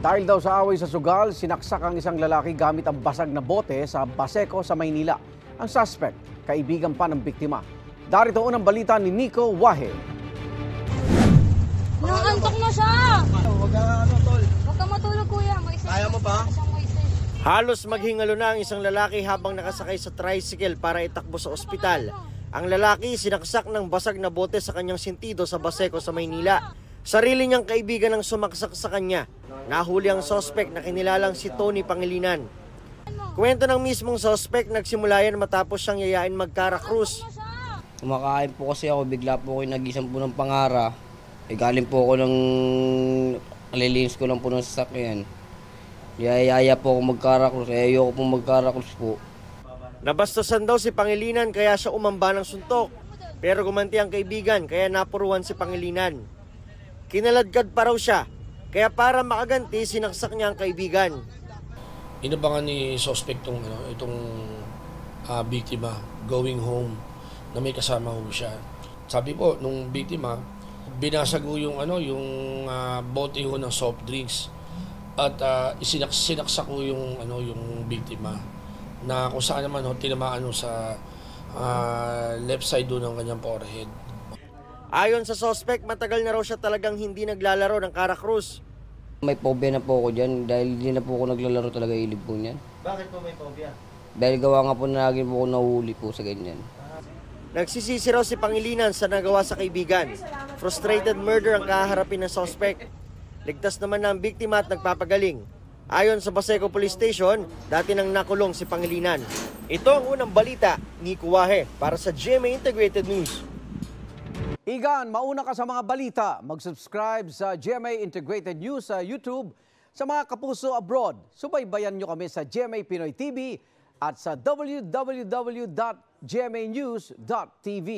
Dahil daw sa away sa sugal, sinaksak ang isang lalaki gamit ang basag na bote sa Baseco sa Maynila. Ang suspect, kaibigan pa ng biktima. Darito unang balita ni Nico Wahe. Nangantok na siya! Huwag ka tol. Huwag ka matulog, kuya. Kaya mo pa? Halos maghingalo na ang isang lalaki habang nakasakay sa tricycle para itakbo sa ospital. Ang lalaki sinaksak ng basag na bote sa kanyang sentido sa Baseco sa Maynila. Sarili niyang kaibigan ang sumaksak sa kanya. Nahuli ang suspect na kinilalang si Tony Pangilinan. Kwento ng mismong suspect, nagsimula yan matapos siyang yayain magkarakrus. Kumakain po kasi ako, bigla po ako nagising po ng pangara. Galing po ako ng alilinis ko lang po ng sasakyan. Yaya po ako magkarakrus, ayoko po magkarakrus po. Nabastusan daw si Pangilinan kaya siya umamba ng suntok. Pero gumanti ang kaibigan kaya napuruan si Pangilinan. Kinaladkad pa raw siya, kaya para makaganti sinaksak niya ang kaibigan. Inabangan ni suspect itong biktima going home na may kasama ho siya. Sabi po nung biktima, binasag ho yung bote ho ng soft drinks at sinaksak ho yung biktima na kung saan naman tinamaan sa left side do ng kanyang forehead. Ayon sa suspect, matagal na raw siya talagang hindi naglalaro ng karakrus. May phobia na po ako dyan dahil hindi na po ako naglalaro talaga ilib po niyan. Bakit po may phobia? Dahil gawa nga po na lagi po ako nahuli po sa ganyan. Nagsisisi raw si Pangilinan sa nagawa sa kaibigan. Frustrated murder ang kaharapin ng suspect. Ligtas naman na ang biktima at nagpapagaling. Ayon sa Baseco Police Station, dati nang nakulong si Pangilinan. Ito ang unang balita, Nico Wahe, para sa GMA Integrated News. Igan, mauna ka sa mga balita. Mag-subscribe sa GMA Integrated News sa YouTube. Sa mga kapuso abroad, subaybayan nyo kami sa GMA Pinoy TV at sa www.gmanews.tv.